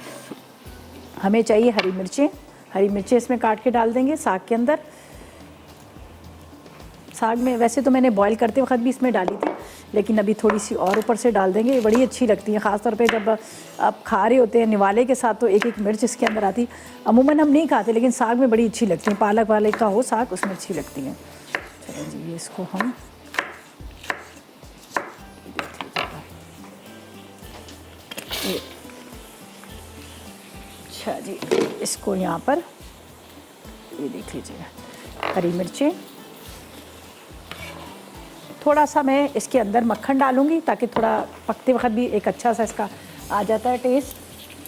हमें चाहिए हरी मिर्चें। हरी मिर्चें इसमें काट के डाल देंगे साग के अंदर। साग में वैसे तो मैंने बॉईल करते वक्त भी इसमें डाली थी, लेकिन अभी थोड़ी सी और ऊपर से डाल देंगे। ये बड़ी अच्छी लगती है, ख़ासतौर पे जब आप खा रहे होते हैं निवाले के साथ, तो एक एक मिर्च इसके अंदर आती। अमूमन हम नहीं खाते, लेकिन साग में बड़ी अच्छी लगती है। पालक वाले का हो साग, उसमें अच्छी लगती है। चलो जी, ये इसको हम अच्छा जी, इसको यहाँ पर ये देख लीजिएगा, हरी मिर्चें। थोड़ा सा मैं इसके अंदर मक्खन डालूंगी ताकि थोड़ा पकते वक्त भी एक अच्छा सा इसका आ जाता है टेस्ट।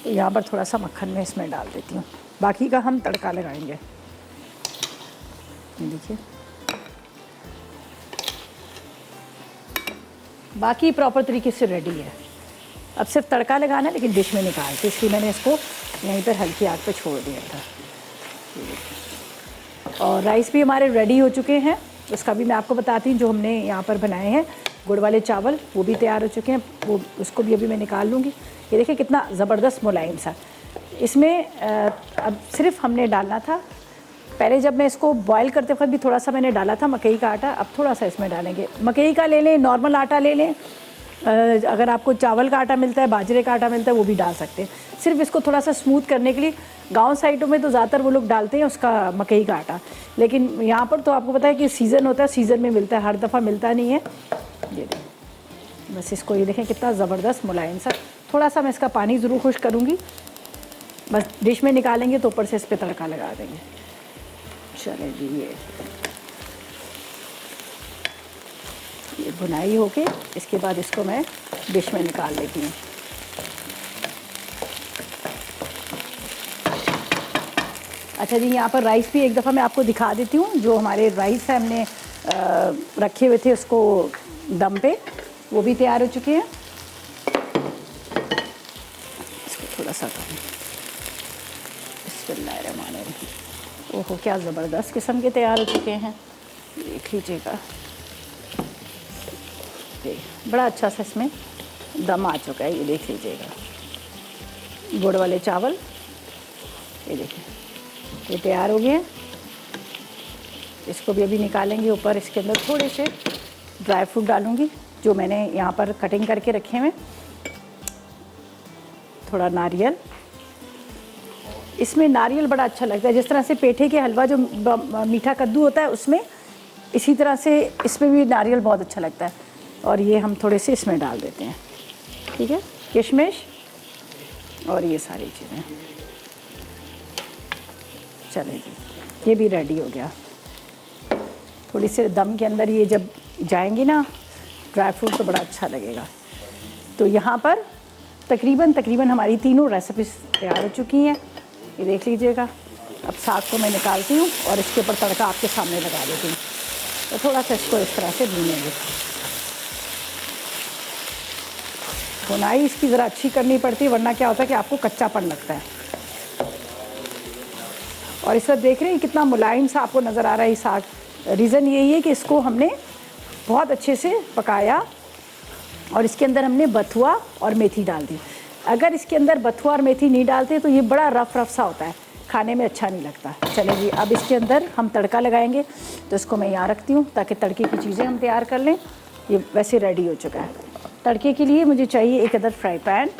तो यहाँ पर थोड़ा सा मक्खन मैं इसमें डाल देती हूँ, बाकी का हम तड़का लगाएंगे। देखिए बाकी प्रॉपर तरीके से रेडी है। अब सिर्फ तड़का लगाना है, लेकिन डिश में निकाल के, इसलिए मैंने इसको यहीं पर हल्की आग पे छोड़ दिया था। और राइस भी हमारे रेडी हो चुके हैं, उसका भी मैं आपको बताती हूँ। जो हमने यहाँ पर बनाए हैं गुड़ वाले चावल, वो भी तैयार हो चुके हैं। वो उसको भी अभी मैं निकाल लूँगी। ये देखिए कितना ज़बरदस्त मुलायम सा। इसमें अब सिर्फ हमने डालना था, पहले जब मैं इसको बॉईल करते वक्त भी थोड़ा सा मैंने डाला था मकई का आटा। अब थोड़ा सा इसमें डालेंगे। मकई का ले लें, नॉर्मल आटा ले लें, अगर आपको चावल का आटा मिलता है, बाजरे का आटा मिलता है, वो भी डाल सकते हैं। सिर्फ इसको थोड़ा सा स्मूथ करने के लिए। गांव साइडों में तो ज़्यादातर वो लोग डालते हैं उसका मकई का आटा, लेकिन यहाँ पर तो आपको पता है कि सीज़न होता है, सीज़न में मिलता है, हर दफ़ा मिलता नहीं है। ये देखें, बस इसको ये देखें कितना ज़बरदस्त मुलायम सा। थोड़ा सा मैं इसका पानी ज़रूर खुश करूँगी, बस डिश में निकालेंगे तो ऊपर से इस पर तड़का लगा देंगे। चले जी, ये भुनाई होके इसके बाद इसको मैं डिश में निकाल लेती हूँ। अच्छा जी, यहाँ पर राइस भी एक दफ़ा मैं आपको दिखा देती हूँ। जो हमारे राइस है हमने रखे हुए थे उसको दम पे, वो भी तैयार हो चुके हैं। इसको थोड़ा सा बिस्मिल्लाहिर्रहमानिर्रहीम। ओहो, क्या ज़बरदस्त किस्म के तैयार हो चुके हैं, देख लीजिएगा। बड़ा अच्छा सा इसमें दम आ चुका है, ये देख लीजिएगा। गुड़ वाले चावल ये देखिए, ये तैयार हो गए हैं। इसको भी अभी निकालेंगे। ऊपर इसके अंदर थोड़े से ड्राई फ्रूट डालूंगी जो मैंने यहाँ पर कटिंग करके रखे हुए। थोड़ा नारियल, इसमें नारियल बड़ा अच्छा लगता है। जिस तरह से पेठे के हलवा जो मीठा कद्दू होता है उसमें, इसी तरह से इसमें भी नारियल बहुत अच्छा लगता है। और ये हम थोड़े से इसमें डाल देते हैं, ठीक है। किशमिश और ये सारी चीज़ें। चलेगी, ये भी रेडी हो गया। थोड़ी सी दम के अंदर ये जब जाएंगी ना ड्राई फ्रूट, तो बड़ा अच्छा लगेगा। तो यहाँ पर तकरीबन हमारी तीनों रेसिपीज तैयार हो चुकी हैं, ये देख लीजिएगा। अब साग को मैं निकालती हूँ और इसके ऊपर तड़का आपके सामने लगा देती हूँ। तो थोड़ा सा इसको इस तरह से भूनेंगे। भुनाई इसकी ज़रा अच्छी करनी पड़ती है, वरना क्या होता है कि आपको कच्चापन लगता है। और इस वक्त देख रहे हैं कितना मुलायम सा आपको नज़र आ रहा है ये साग। रीज़न यही है कि इसको हमने बहुत अच्छे से पकाया और इसके अंदर हमने बथुआ और मेथी डाल दी। अगर इसके अंदर बथुआ और मेथी नहीं डालते तो ये बड़ा रफ़ सा होता है, खाने में अच्छा नहीं लगता। चलिए जी, अब इसके अंदर हम तड़का लगाएंगे। तो इसको मैं यहाँ रखती हूँ ताकि तड़के की चीज़ें हम तैयार कर लें। ये वैसे रेडी हो चुका है। तड़के के लिए मुझे चाहिए एक अदर फ्राई पैन।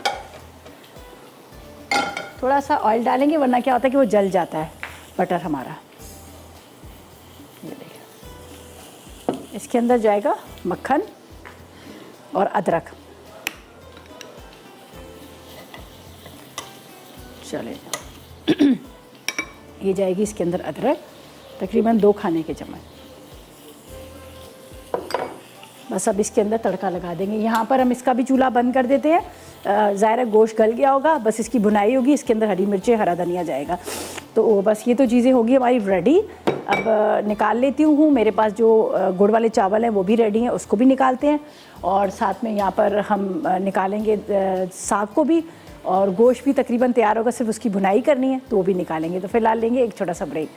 थोड़ा सा ऑयल डालेंगे, वरना क्या होता है कि वो जल जाता है बटर हमारा। ये देखिए, इसके अंदर जाएगा मक्खन और अदरक। चले ये जाएगी इसके अंदर अदरक, तकरीबन 2 खाने के चम्मच। बस अब इसके अंदर तड़का लगा देंगे। यहाँ पर हम इसका भी चूल्हा बंद कर देते हैं। ज़ाहिर है गोश्त गल गया होगा, बस इसकी भुनाई होगी। इसके अंदर हरी मिर्चें, हरा धनिया जाएगा। तो बस ये तो चीज़ें होगी हमारी रेडी। अब निकाल लेती हूँ। मेरे पास जो गुड़ वाले चावल हैं वो भी रेडी हैं, उसको भी निकालते हैं। और साथ में यहाँ पर हम निकालेंगे साग को भी, और गोश्त भी तकरीबन तैयार होगा, सिर्फ उसकी भुनाई करनी है तो वो भी निकालेंगे। तो फिलहाल लेंगे एक छोटा सा ब्रेक।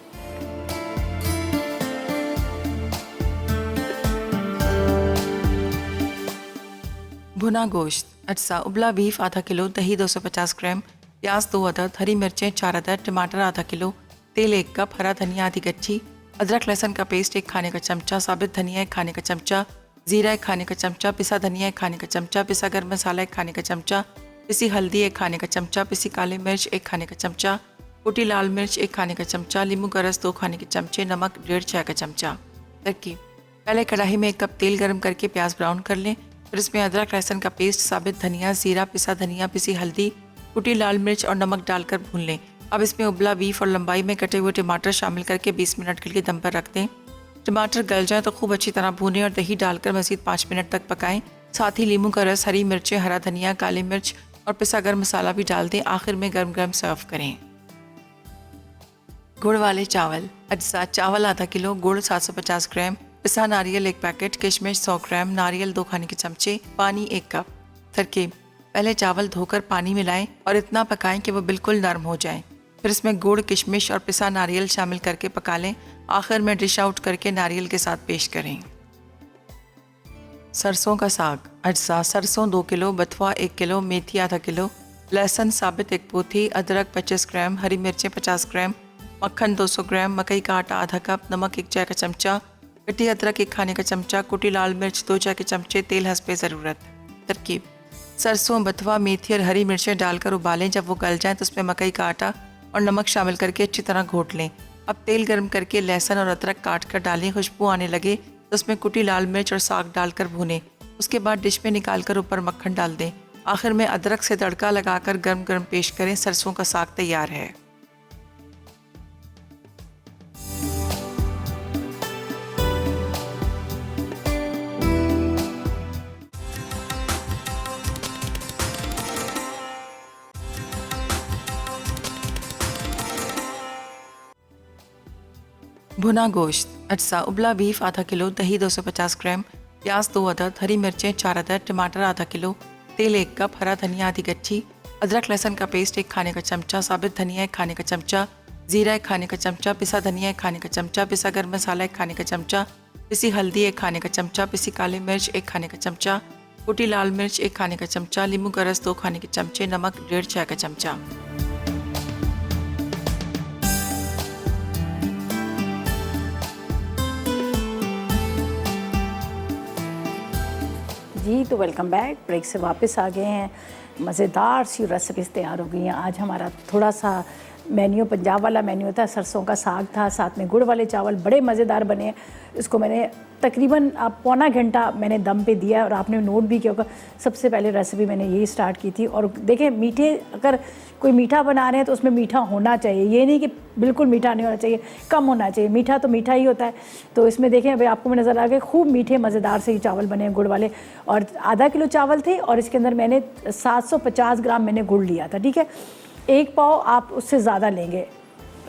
भुना गोश्त, अज्जा उबला बीफ आधा किलो, दही 250 ग्राम, प्याज 2 अदद, हरी मिर्चें 4 अदद, टमाटर आधा किलो, तेल 1 कप, हरा धनिया आधी गच्छी, अदरक लहसुन का पेस्ट 1 खाने का चमचा, साबित धनिया 1 खाने का चमचा, जीरा 1 खाने का चमचा, पिसा धनिया 1 खाने का चमचा, पिसा गर्म मसाला 1 खाने का चमचा, पिसी हल्दी 1 खाने का चमचा, पिसी काली मिर्च 1 खाने का चमचा, कुटी लाल मिर्च 1 खाने का चमचा, नींबू का रस 2 खाने के चमचे, नमक 1.5 चाय का चमचा। तरकीब: पहले कढ़ाई में 1 कप तेल गर्म करके प्याज ब्राउन कर लें। फिर इसमें अदरक लहसुन का पेस्ट, साबित धनिया, जीरा, पिसा धनिया, पिसी हल्दी, कुटी लाल मिर्च और नमक डालकर भून लें। अब इसमें उबला बीफ और लंबाई में कटे हुए टमाटर शामिल करके 20 मिनट के लिए दम पर रख दें। टमाटर गल जाए तो खूब अच्छी तरह भूनें और दही डालकर मज़ीद 5 मिनट तक पकाएं। साथ ही नींबू का रस, हरी मिर्चें, हरा धनिया, काली मिर्च और पिसा गर्म मसाला भी डाल दें। आखिर में गर्म गर्म सर्व करें। गुड़ वाले चावल, अज्जा चावल आधा किलो, गुड़ 750 ग्राम, पिसा नारियल 1 पैकेट, किशमिश 100 ग्राम, नारियल 2 खाने के चमचे, पानी 1 कप। तरकीब: पहले चावल धोकर पानी मिलाएं और इतना पकाएं कि वो बिल्कुल नरम हो जाएं। फिर इसमें गुड़, किशमिश और पिसा नारियल शामिल करके पका लें। आखिर में डिश आउट करके नारियल के साथ पेश करें। सरसों का साग, अज्जा सरसों 2 किलो, बथुआ 1 किलो, मेथी आधा किलो, लहसुन साबित 1 पोथी, अदरक 25 ग्राम, हरी मिर्चें 50 ग्राम, मक्खन 200 ग्राम, मकई का आटा आधा कप, नमक 1 चाय का चमचा, कटी अदरक 1 खाने का चमचा, कुटी लाल मिर्च 2 चाय के चमचे, तेल हस्बे ज़रूरत। तरकीब: सरसों, बथुआ, मेथी और हरी मिर्चें डालकर उबालें। जब वो गल जाएं तो उसमें मकई का आटा और नमक शामिल करके अच्छी तरह घोट लें। अब तेल गर्म करके लहसुन और अदरक काट कर डालें। खुशबू आने लगे तो उसमें कुटी लाल मिर्च और साग डालकर भूनें। उसके बाद डिश में निकाल कर ऊपर मक्खन डाल दें। आखिर में अदरक से तड़का लगाकर गर्म गर्म पेश करें। सरसों का साग तैयार है। भुना गोश्त, अज्जा उबला बीफ आधा किलो, दही 250 ग्राम, प्याज 2 अदद, हरी मिर्चें 4 अदद, टमाटर आधा किलो, तेल 1 कप, हरा धनिया आधी गच्छी, अदरक लहसुन का पेस्ट 1 खाने का चमचा, साबित धनिया 1 खाने का चमचा, जीरा 1 खाने का चमचा, पिसा धनिया 1 खाने का चमचा, पिसा गर्म मसाला 1 खाने का चमचा, पिसी हल्दी 1 खाने का चमचा, पिसी काली मिर्च 1 खाने का चमचा, कुटी लाल मिर्च 1 खाने का चमचा, नींबू का रस 2 खाने के चमचे, नमक 1.5 चाय का चमचा। जी तो वेलकम बैक। ब्रेक से वापस आ गए हैं। मज़ेदार सी रेसिपीज़ तैयार हो गई हैं। आज हमारा थोड़ा सा मेन्यू पंजाब वाला मेन्यू था। सरसों का साग था, साथ में गुड़ वाले चावल बड़े मज़ेदार बने। इसको मैंने तकरीबन पौना घंटा मैंने दम पे दिया और आपने नोट भी किया होगा। सबसे पहले रेसिपी मैंने यही स्टार्ट की थी। और देखें, मीठे अगर कोई मीठा बना रहे हैं तो उसमें मीठा होना चाहिए। ये नहीं कि बिल्कुल मीठा नहीं होना चाहिए, कम होना चाहिए। मीठा तो मीठा ही होता है। तो इसमें देखें, अभी आपको नज़र आ गए खूब मीठे मज़ेदार से चावल बने हैं गुड़ वाले। और आधा किलो चावल थे और इसके अंदर मैंने 750 ग्राम मैंने गुड़ लिया था। ठीक है, 1 पाव आप उससे ज़्यादा लेंगे।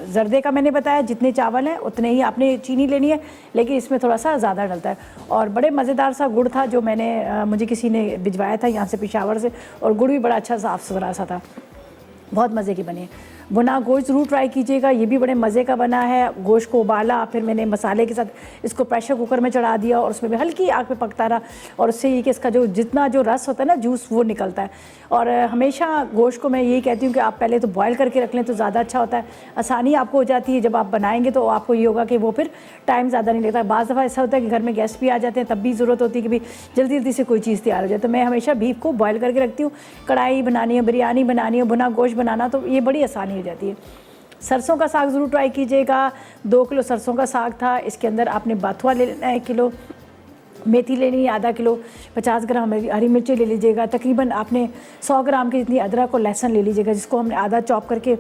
जर्दे का मैंने बताया जितने चावल हैं उतने ही आपने चीनी लेनी है, लेकिन इसमें थोड़ा सा ज़्यादा डलता है। और बड़े मज़ेदार सा गुड़ था जो मैंने मुझे किसी ने भिजवाया था यहाँ से पेशावर से। और गुड़ भी बड़ा अच्छा साफ़ सुथरा सा था, बहुत मज़े की बनी है। भुना गोश्त ज़रूर ट्राई कीजिएगा, ये भी बड़े मज़े का बना है। गोश्त को उबाला, फिर मैंने मसाले के साथ इसको प्रेशर कुकर में चढ़ा दिया और उसमें भी हल्की आग पे पकता रहा। और उससे ये कि इसका जो जितना जो रस होता है ना, जूस, वो निकलता है। और हमेशा गोश्त को मैं यही कहती हूँ कि आप पहले तो बॉयल करके रख लें तो ज़्यादा अच्छा होता है। आसानी आपको हो जाती है। जब आप बनाएंगे तो आपको ये होगा कि वो फिर टाइम ज़्यादा नहीं लगता। बाज़ दफ़ा ऐसा होता है कि घर में गेस्ट भी आ जाते हैं, तब भी ज़रूरत होती है कि भाई जल्दी जल्दी से कोई चीज़ तैयार हो जाए। तो मैं हमेशा बीफ को बॉयल करके रखती हूँ। कढ़ाई बनानी है, बिरयानी बनानी है, भुना गोश्त बनाना, तो ये बड़ी आसानी हो जाती है। सरसों का साग ज़रूर ट्राई कीजिएगा। 2 किलो सरसों का साग था। इसके अंदर आपने बथुआ ले लेना है 1 किलो, मेथी लेनी है आधा किलो, 50 ग्राम हरी मिर्ची ले लीजिएगा। तकरीबन आपने 100 ग्राम की जितनी अदरक और लहसुन ले लीजिएगा, जिसको हमने आधा चॉप करके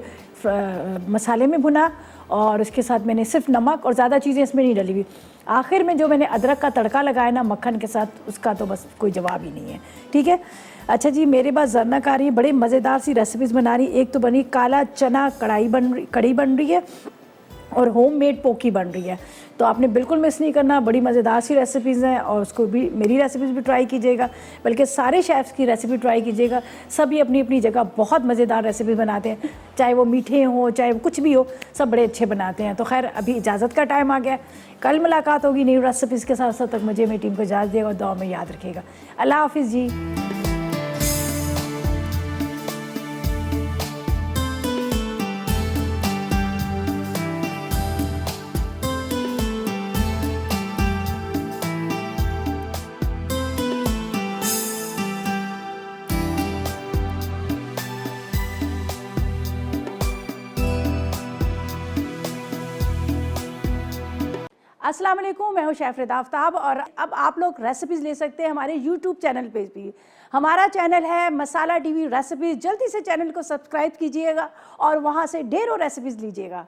मसाले में भुना। और उसके साथ मैंने सिर्फ नमक और ज़्यादा चीज़ें इसमें नहीं डली हुई। आखिर में जो मैंने अदरक का तड़का लगाया ना मक्खन के साथ, उसका तो बस कोई जवाब ही नहीं है। ठीक है, अच्छा जी, मेरे पास जरनाकारी है, बड़े मज़ेदार सी रेसिपीज़ बना रही। एक तो बनी काला चना कढ़ी बन रही है। और होममेड पोकी बन रही है। तो आपने बिल्कुल मिस नहीं करना, बड़ी मज़ेदार सी रेसिपीज़ हैं और उसको भी, मेरी रेसिपीज़ भी ट्राई कीजिएगा, बल्कि सारे शेफ़्स की रेसिपी ट्राई कीजिएगा। सभी अपनी अपनी जगह बहुत मज़ेदार रेसिपी बनाते हैं, चाहे वो मीठे हों चाहे वो कुछ भी हो, सब बड़े अच्छे बनाते हैं। तो खैर अभी इजाज़त का टाइम आ गया, कल मुलाकात होगी नई रेसिपीज़ के साथ। तक मुझे मेरी टीम को इजाज़त देगा और दुआ में याद रखिएगा। अल्लाह हाफिज़ जी। अस्सलाम वालेकुम, मैं हूँ शेफ़ रिदा आफ्ताब और अब आप लोग रेसिपीज़ ले सकते हैं हमारे यूट्यूब चैनल पे भी। हमारा चैनल है मसाला टीवी रेसिपीज़। जल्दी से चैनल को सब्सक्राइब कीजिएगा और वहाँ से ढेरों रेसिपीज़ लीजिएगा।